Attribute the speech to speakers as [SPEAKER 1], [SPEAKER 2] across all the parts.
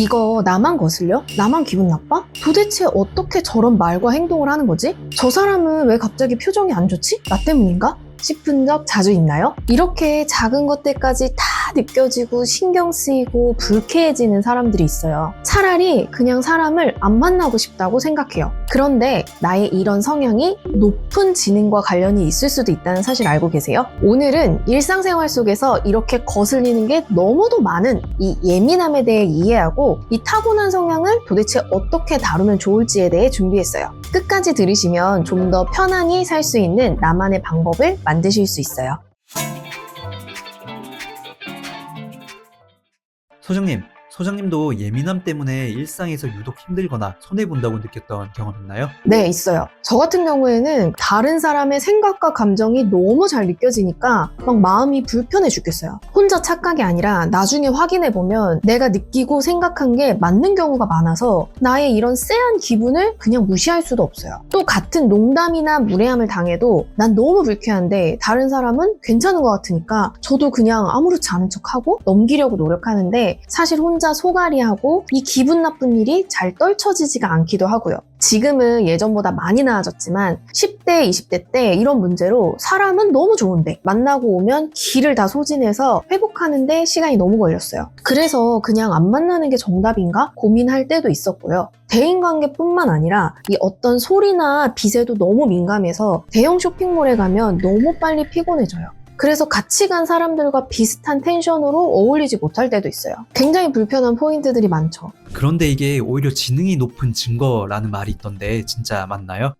[SPEAKER 1] 이거 나만 거슬려? 나만 기분 나빠? 도대체 어떻게 저런 말과 행동을 하는 거지? 저 사람은 왜 갑자기 표정이 안 좋지? 나 때문인가? 싶은 적 자주 있나요? 이렇게 작은 것들까지 다 느껴지고 신경 쓰이고 불쾌해지는 사람들이 있어요. 차라리 그냥 사람을 안 만나고 싶다고 생각해요. 그런데 나의 이런 성향이 높은 지능과 관련이 있을 수도 있다는 사실 알고 계세요? 오늘은 일상생활 속에서 이렇게 거슬리는 게 너무도 많은 이 예민함에 대해 이해하고 이 타고난 성향을 도대체 어떻게 다루면 좋을지에 대해 준비했어요. 끝까지 들으시면 좀 더 편안히 살 수 있는 나만의 방법을 만드실 수 있어요.
[SPEAKER 2] 소장님도 예민함 때문에 일상에서 유독 힘들거나 손해본다고 느꼈던 경험 있나요?
[SPEAKER 1] 네, 있어요. 저 같은 경우에는 다른 사람의 생각과 감정이 너무 잘 느껴지니까 막 마음이 불편해 죽겠어요. 혼자 착각이 아니라 나중에 확인해보면 내가 느끼고 생각한 게 맞는 경우가 많아서 나의 이런 쎄한 기분을 그냥 무시할 수도 없어요. 또 같은 농담이나 무례함을 당해도 난 너무 불쾌한데 다른 사람은 괜찮은 것 같으니까 저도 그냥 아무렇지 않은 척하고 넘기려고 노력하는데 사실 혼자 소갈이하고 이 기분 나쁜 일이 잘 떨쳐지지가 않기도 하고요. 지금은 예전보다 많이 나아졌지만 10대, 20대 때 이런 문제로 사람은 너무 좋은데 만나고 오면 기를 다 소진해서 회복하는데 시간이 너무 걸렸어요. 그래서 그냥 안 만나는 게 정답인가 고민할 때도 있었고요. 대인관계뿐만 아니라 이 어떤 소리나 빛에도 너무 민감해서 대형 쇼핑몰에 가면 너무 빨리 피곤해져요. 그래서 같이 간 사람들과 비슷한 텐션으로 어울리지 못할 때도 있어요. 굉장히 불편한 포인트들이 많죠.
[SPEAKER 2] 그런데 이게 오히려 지능이 높은 증거라는 말이 있던데 진짜 맞나요?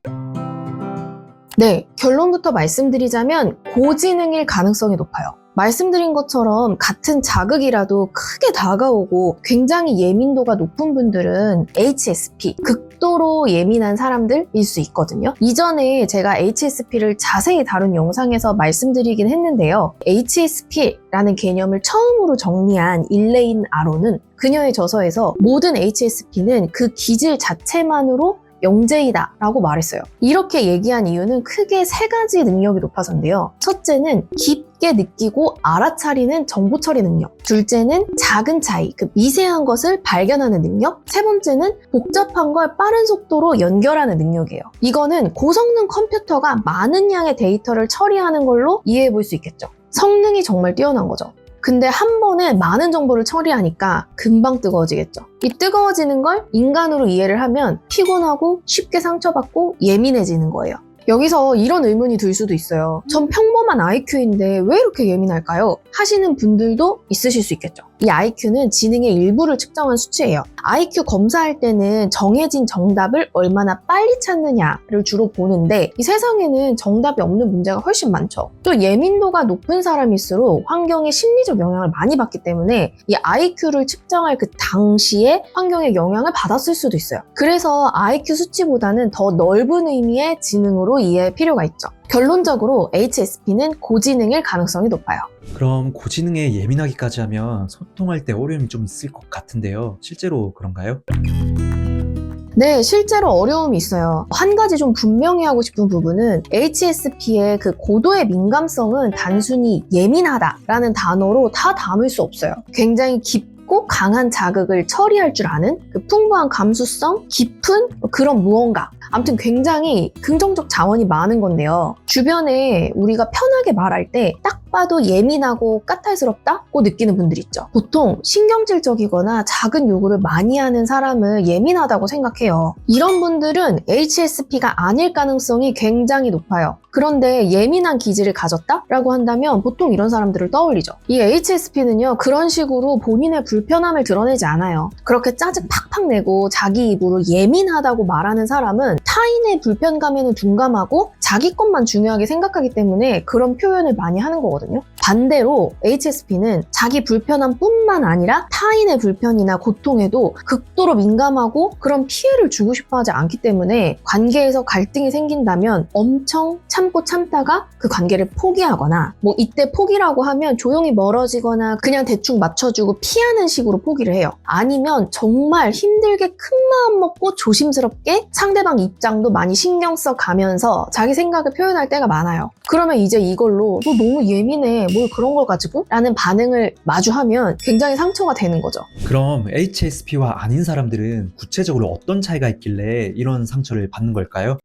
[SPEAKER 1] 네, 결론부터 말씀드리자면 고지능일 가능성이 높아요. 말씀드린 것처럼 같은 자극이라도 크게 다가오고 굉장히 예민도가 높은 분들은 HSP, 극도로 예민한 사람들일 수 있거든요. 이전에 제가 HSP를 자세히 다룬 영상에서 말씀드리긴 했는데요. HSP라는 개념을 처음으로 정리한 일레인 아로는 그녀의 저서에서 모든 HSP는 그 기질 자체만으로 영재이다 라고 말했어요. 이렇게 얘기한 이유는 크게 세 가지 능력이 높아서인데요. 첫째는 깊게 느끼고 알아차리는 정보 처리 능력. 둘째는 작은 차이, 그 미세한 것을 발견하는 능력. 세 번째는 복잡한 걸 빠른 속도로 연결하는 능력이에요. 이거는 고성능 컴퓨터가 많은 양의 데이터를 처리하는 걸로 이해해 볼 수 있겠죠. 성능이 정말 뛰어난 거죠. 근데 한 번에 많은 정보를 처리하니까 금방 뜨거워지겠죠. 이 뜨거워지는 걸 인간으로 이해를 하면 피곤하고 쉽게 상처받고 예민해지는 거예요. 여기서 이런 의문이 들 수도 있어요. 전 평범한 IQ인데 왜 이렇게 예민할까요? 하시는 분들도 있으실 수 있겠죠. 이 IQ는 지능의 일부를 측정한 수치예요. IQ 검사할 때는 정해진 정답을 얼마나 빨리 찾느냐를 주로 보는데 이 세상에는 정답이 없는 문제가 훨씬 많죠. 또 예민도가 높은 사람일수록 환경의 심리적 영향을 많이 받기 때문에 이 IQ를 측정할 그 당시에 환경의 영향을 받았을 수도 있어요. 그래서 IQ 수치보다는 더 넓은 의미의 지능으로 이해할 필요가 있죠. 결론적으로 HSP는 고지능일 가능성이 높아요.
[SPEAKER 2] 그럼 고지능에 예민하기까지 하면 소통할 때 어려움이 좀 있을 것 같은데요. 실제로 그런가요?
[SPEAKER 1] 네, 실제로 어려움이 있어요. 한 가지 좀 분명히 하고 싶은 부분은 HSP의 그 고도의 민감성은 단순히 예민하다라는 단어로 다 담을 수 없어요. 굉장히 깊고 강한 자극을 처리할 줄 아는 그 풍부한 감수성, 깊은 그런 무언가. 아무튼 굉장히 긍정적 자원이 많은 건데요. 주변에 우리가 편하게 말할 때 딱 봐도 예민하고 까탈스럽다고 느끼는 분들 있죠. 보통 신경질적이거나 작은 요구를 많이 하는 사람을 예민하다고 생각해요. 이런 분들은 HSP가 아닐 가능성이 굉장히 높아요. 그런데 예민한 기질을 가졌다라고 한다면 보통 이런 사람들을 떠올리죠. 이 HSP는요, 그런 식으로 본인의 불편함을 드러내지 않아요. 그렇게 짜증 팍팍 내고 자기 입으로 예민하다고 말하는 사람은 타인의 불편감에는 둔감하고 자기 것만 중요하게 생각하기 때문에 그런 표현을 많이 하는 거거든요. 반대로 HSP는 자기 불편함뿐만 아니라 타인의 불편이나 고통에도 극도로 민감하고 그런 피해를 주고 싶어 하지 않기 때문에 관계에서 갈등이 생긴다면 엄청 참고 참다가 그 관계를 포기하거나 뭐 이때 포기라고 하면 조용히 멀어지거나 그냥 대충 맞춰주고 피하는 식으로 포기를 해요. 아니면 정말 힘들게 큰 마음 먹고 조심스럽게 상대방 입장도 많이 신경 써 가면서 자기 생각을 표현할 때가 많아요. 그러면 이제 이걸로 너 너무 예민해 예민해, 뭘 그런 걸 가지고? 라는 반응을 마주하면 굉장히 상처가 되는 거죠.
[SPEAKER 2] 그럼 HSP와 아닌 사람들은 구체적으로 어떤 차이가 있길래 이런 상처를 받는 걸까요?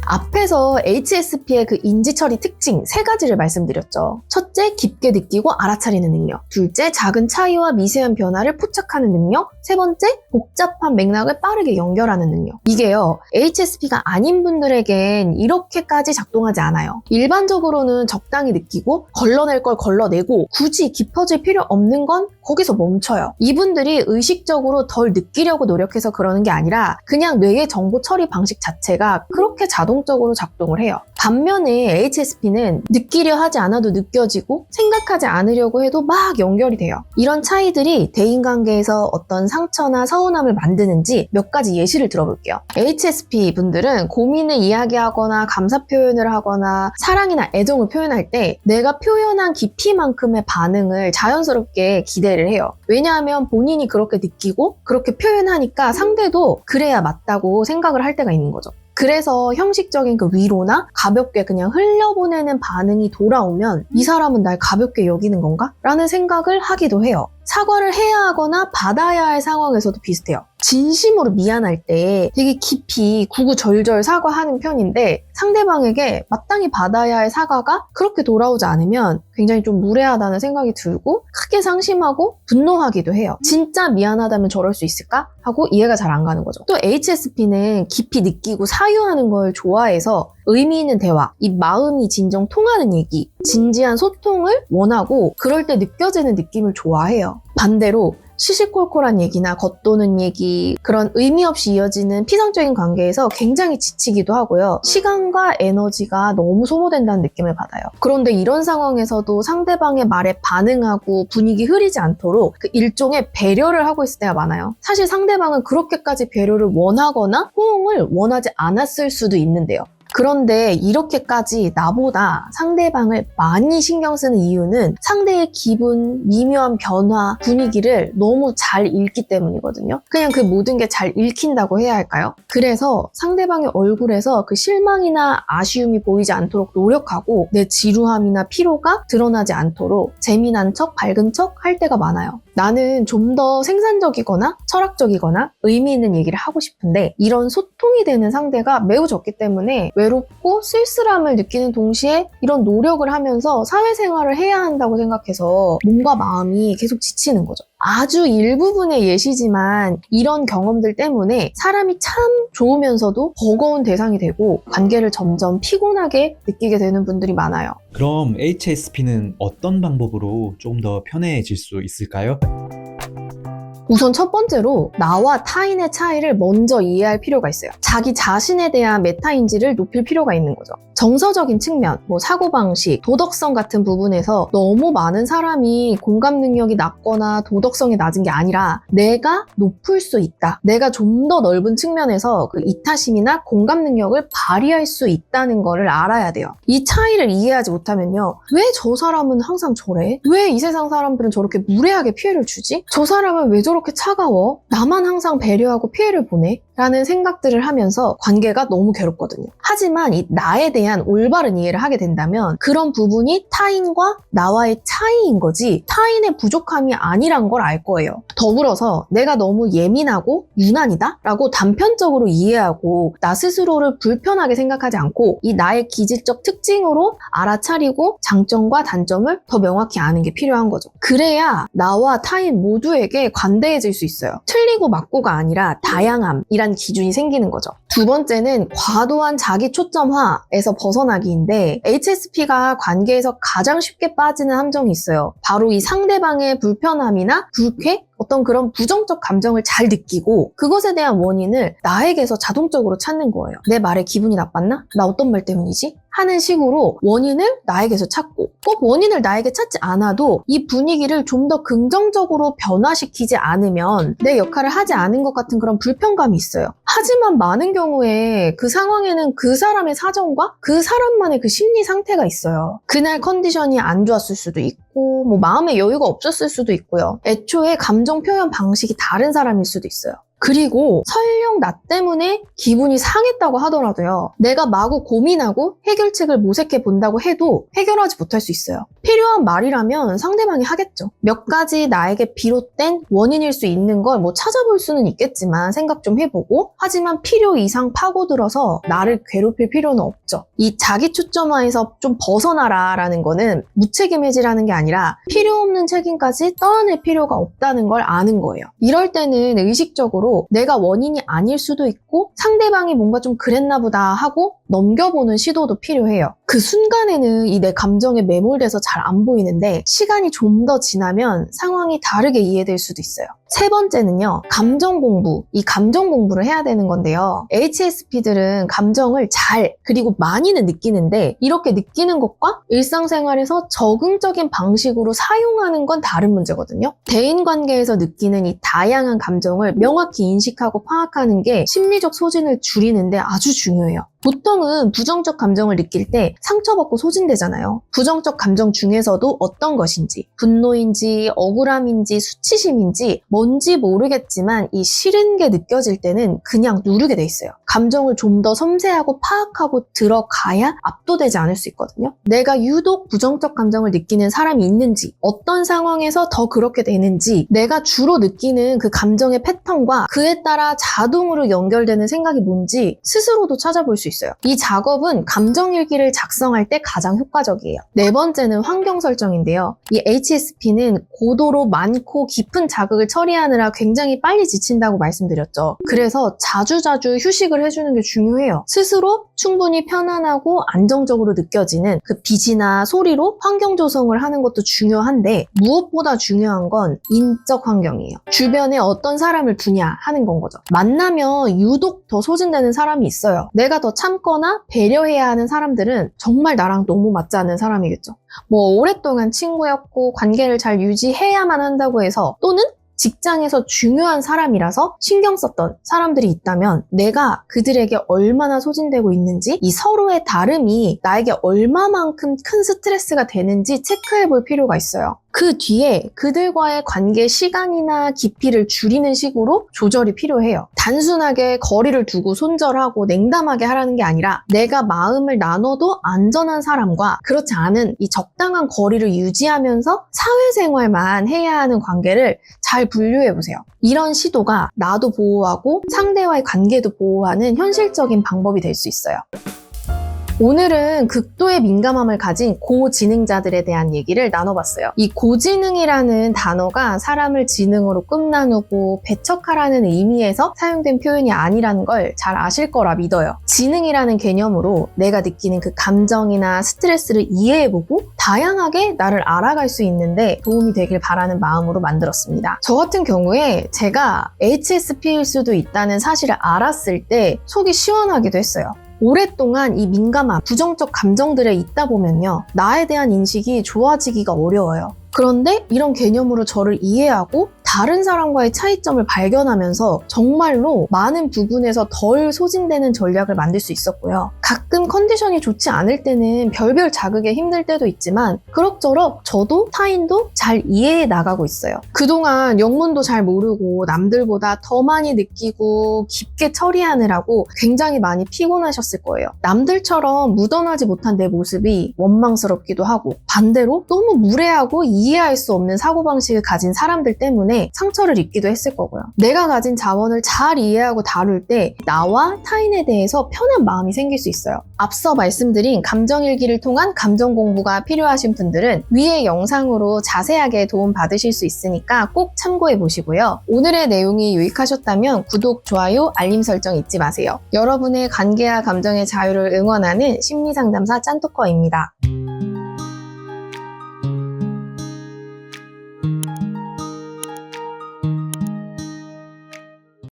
[SPEAKER 1] 앞에서 HSP의 그 인지처리 특징 3가지를 말씀드렸죠. 첫째, 깊게 느끼고 알아차리는 능력. 둘째, 작은 차이와 미세한 변화를 포착하는 능력. 세 번째, 복잡한 맥락을 빠르게 연결하는 능력. 이게요, HSP가 아닌 분들에겐 이렇게까지 작동하지 않아요. 일반적으로는 적당히 느끼고 걸러낼 걸 걸러내고 굳이 깊어질 필요 없는 건 거기서 멈춰요. 이분들이 의식적으로 덜 느끼려고 노력해서 그러는 게 아니라 그냥 뇌의 정보 처리 방식 자체가 그렇게 자동적으로 작동을 해요. 반면에 HSP는 느끼려 하지 않아도 느껴지고 생각하지 않으려고 해도 막 연결이 돼요. 이런 차이들이 대인관계에서 어떤 상처나 서운함을 만드는지 몇 가지 예시를 들어볼게요. HSP 분들은 고민을 이야기하거나 감사 표현을 하거나 사랑이나 애정을 표현할 때 내가 표현한 깊이만큼의 반응을 자연스럽게 기대를 해요. 왜냐하면 본인이 그렇게 느끼고 그렇게 표현하니까 상대도 그래야 맞다고 생각을 할 때가 있는 거죠. 그래서 형식적인 그 위로나 가볍게 그냥 흘려보내는 반응이 돌아오면 이 사람은 날 가볍게 여기는 건가? 라는 생각을 하기도 해요. 사과를 해야 하거나 받아야 할 상황에서도 비슷해요. 진심으로 미안할 때 되게 깊이 구구절절 사과하는 편인데 상대방에게 마땅히 받아야 할 사과가 그렇게 돌아오지 않으면 굉장히 좀 무례하다는 생각이 들고 크게 상심하고 분노하기도 해요. 진짜 미안하다면 저럴 수 있을까? 하고 이해가 잘 안 가는 거죠. 또 HSP는 깊이 느끼고 사유하는 걸 좋아해서 의미 있는 대화, 이 마음이 진정 통하는 얘기, 진지한 소통을 원하고 그럴 때 느껴지는 느낌을 좋아해요. 반대로 시시콜콜한 얘기나 겉도는 얘기, 그런 의미 없이 이어지는 피상적인 관계에서 굉장히 지치기도 하고요. 시간과 에너지가 너무 소모된다는 느낌을 받아요. 그런데 이런 상황에서도 상대방의 말에 반응하고 분위기 흐리지 않도록 그 일종의 배려를 하고 있을 때가 많아요. 사실 상대방은 그렇게까지 배려를 원하거나 호응을 원하지 않았을 수도 있는데요. 그런데 이렇게까지 나보다 상대방을 많이 신경 쓰는 이유는 상대의 기분, 미묘한 변화, 분위기를 너무 잘 읽기 때문이거든요. 그냥 그 모든 게 잘 읽힌다고 해야 할까요? 그래서 상대방의 얼굴에서 그 실망이나 아쉬움이 보이지 않도록 노력하고 내 지루함이나 피로가 드러나지 않도록 재미난 척, 밝은 척 할 때가 많아요. 나는 좀 더 생산적이거나 철학적이거나 의미 있는 얘기를 하고 싶은데 이런 소통이 되는 상대가 매우 적기 때문에 외롭고 쓸쓸함을 느끼는 동시에 이런 노력을 하면서 사회생활을 해야 한다고 생각해서 몸과 마음이 계속 지치는 거죠. 아주 일부분의 예시지만 이런 경험들 때문에 사람이 참 좋으면서도 버거운 대상이 되고 관계를 점점 피곤하게 느끼게 되는 분들이 많아요.
[SPEAKER 2] 그럼 HSP는 어떤 방법으로 좀 더 편해질 수 있을까요?
[SPEAKER 1] 우선 첫 번째로 나와 타인의 차이를 먼저 이해할 필요가 있어요. 자기 자신에 대한 메타인지를 높일 필요가 있는 거죠. 정서적인 측면, 사고방식, 도덕성 같은 부분에서 너무 많은 사람이 공감 능력이 낮거나 도덕성이 낮은 게 아니라 내가 높을 수 있다. 내가 좀 더 넓은 측면에서 그 이타심이나 공감 능력을 발휘할 수 있다는 거를 알아야 돼요. 이 차이를 이해하지 못하면요. 왜 저 사람은 항상 저래? 왜 이 세상 사람들은 저렇게 무례하게 피해를 주지? 저 사람은 왜 저렇게 차가워? 나만 항상 배려하고 피해를 보내? 라는 생각들을 하면서 관계가 너무 괴롭거든요. 하지만 이 나에 대한 올바른 이해를 하게 된다면 그런 부분이 타인과 나와의 차이인 거지 타인의 부족함이 아니란 걸 알 거예요. 더불어서 내가 너무 예민하고 유난이다 라고 단편적으로 이해하고 나 스스로를 불편하게 생각하지 않고 이 나의 기질적 특징으로 알아차리고 장점과 단점을 더 명확히 아는 게 필요한 거죠. 그래야 나와 타인 모두에게 관대해질 수 있어요. 틀리고 맞고가 아니라 다양함이란 기준이 생기는 거죠. 두 번째는 과도한 자기 초점화에서 벗어나기인데 HSP가 관계에서 가장 쉽게 빠지는 함정이 있어요. 바로 이 상대방의 불편함이나 불쾌? 어떤 그런 부정적 감정을 잘 느끼고 그것에 대한 원인을 나에게서 자동적으로 찾는 거예요. 내 말에 기분이 나빴나? 나 어떤 말 때문이지? 하는 식으로 원인을 나에게서 찾고 꼭 원인을 나에게 찾지 않아도 이 분위기를 좀 더 긍정적으로 변화시키지 않으면 내 역할을 하지 않은 것 같은 그런 불편감이 있어요. 하지만 많은 경우에 그 상황에는 그 사람의 사정과 그 사람만의 그 심리 상태가 있어요. 그날 컨디션이 안 좋았을 수도 있고 마음의 여유가 없었을 수도 있고요. 애초에 감정 표현 방식이 다른 사람일 수도 있어요. 그리고 설령 나 때문에 기분이 상했다고 하더라도요. 내가 마구 고민하고 해결책을 모색해 본다고 해도 해결하지 못할 수 있어요. 필요한 말이라면 상대방이 하겠죠. 몇 가지 나에게 비롯된 원인일 수 있는 걸 뭐 찾아볼 수는 있겠지만 생각 좀 해보고, 하지만 필요 이상 파고들어서 나를 괴롭힐 필요는 없죠. 이 자기 초점화에서 좀 벗어나라 라는 거는 무책임해지라는 게 아니라 필요 없는 책임까지 떠안을 필요가 없다는 걸 아는 거예요. 이럴 때는 의식적으로 내가 원인이 아닐 수도 있고 상대방이 뭔가 좀 그랬나 보다 하고 넘겨보는 시도도 필요해요. 그 순간에는 이 내 감정에 매몰돼서 잘 안 보이는데 시간이 좀 더 지나면 상황이 다르게 이해될 수도 있어요. 세 번째는요, 감정 공부. 이 감정 공부를 해야 되는 건데요. HSP들은 감정을 잘, 그리고 많이는 느끼는데 이렇게 느끼는 것과 일상생활에서 적응적인 방식으로 사용하는 건 다른 문제거든요. 대인관계에서 느끼는 이 다양한 감정을 명확히 인식하고 파악하는 게 심리적 소진을 줄이는데 아주 중요해요. 보통은 부정적 감정을 느낄 때 상처받고 소진되잖아요. 부정적 감정 중에서도 어떤 것인지, 분노인지, 억울함인지, 수치심인지 뭔지 모르겠지만 이 싫은 게 느껴질 때는 그냥 누르게 돼 있어요. 감정을 좀 더 섬세하고 파악하고 들어가야 압도되지 않을 수 있거든요. 내가 유독 부정적 감정을 느끼는 사람이 있는지, 어떤 상황에서 더 그렇게 되는지, 내가 주로 느끼는 그 감정의 패턴과 그에 따라 자동으로 연결되는 생각이 뭔지 스스로도 찾아볼 수 있어요. 이 작업은 감정일기를 작성할 때 가장 효과적이에요. 네 번째는 환경 설정인데요. 이 HSP는 고도로 많고 깊은 자극을 처리하느라 굉장히 빨리 지친다고 말씀드렸죠. 그래서 자주자주 휴식을 해주는 게 중요해요. 스스로 충분히 편안하고 안정적으로 느껴지는 그 빛이나 소리로 환경 조성을 하는 것도 중요한데 무엇보다 중요한 건 인적 환경이에요. 주변에 어떤 사람을 두냐 하는 건 거죠. 만나면 유독 더 소진되는 사람이 있어요. 내가 더 참거나 배려해야 하는 사람들은 정말 나랑 너무 맞지 않는 사람이겠죠. 뭐 오랫동안 친구였고 관계를 잘 유지해야만 한다고 해서, 또는 직장에서 중요한 사람이라서 신경 썼던 사람들이 있다면 내가 그들에게 얼마나 소진되고 있는지, 이 서로의 다름이 나에게 얼마만큼 큰 스트레스가 되는지 체크해 볼 필요가 있어요. 그 뒤에 그들과의 관계 시간이나 깊이를 줄이는 식으로 조절이 필요해요. 단순하게 거리를 두고 손절하고 냉담하게 하라는 게 아니라 내가 마음을 나눠도 안전한 사람과 그렇지 않은 이 적당한 거리를 유지하면서 사회생활만 해야 하는 관계를 잘 분류해보세요. 이런 시도가 나도 보호하고 상대와의 관계도 보호하는 현실적인 방법이 될 수 있어요. 오늘은 극도의 민감함을 가진 고지능자들에 대한 얘기를 나눠봤어요. 이 고지능이라는 단어가 사람을 지능으로 끝나누고 배척하라는 의미에서 사용된 표현이 아니라는 걸 잘 아실 거라 믿어요. 지능이라는 개념으로 내가 느끼는 그 감정이나 스트레스를 이해해보고 다양하게 나를 알아갈 수 있는데 도움이 되길 바라는 마음으로 만들었습니다. 저 같은 경우에 제가 HSP일 수도 있다는 사실을 알았을 때 속이 시원하기도 했어요. 오랫동안 이 민감함, 부정적 감정들에 있다 보면요, 나에 대한 인식이 좋아지기가 어려워요. 그런데 이런 개념으로 저를 이해하고 다른 사람과의 차이점을 발견하면서 정말로 많은 부분에서 덜 소진되는 전략을 만들 수 있었고요. 가끔 컨디션이 좋지 않을 때는 별별 자극에 힘들 때도 있지만 그럭저럭 저도 타인도 잘 이해해 나가고 있어요. 그동안 영문도 잘 모르고 남들보다 더 많이 느끼고 깊게 처리하느라고 굉장히 많이 피곤하셨을 거예요. 남들처럼 묻어나지 못한 내 모습이 원망스럽기도 하고, 반대로 너무 무례하고 이해할 수 없는 사고방식을 가진 사람들 때문에 상처를 입기도 했을 거고요. 내가 가진 자원을 잘 이해하고 다룰 때 나와 타인에 대해서 편한 마음이 생길 수 있어요. 앞서 말씀드린 감정일기를 통한 감정 공부가 필요하신 분들은 위의 영상으로 자세하게 도움 받으실 수 있으니까 꼭 참고해 보시고요. 오늘의 내용이 유익하셨다면 구독, 좋아요, 알림 설정 잊지 마세요. 여러분의 관계와 감정의 자유를 응원하는 심리상담사 짠토커입니다.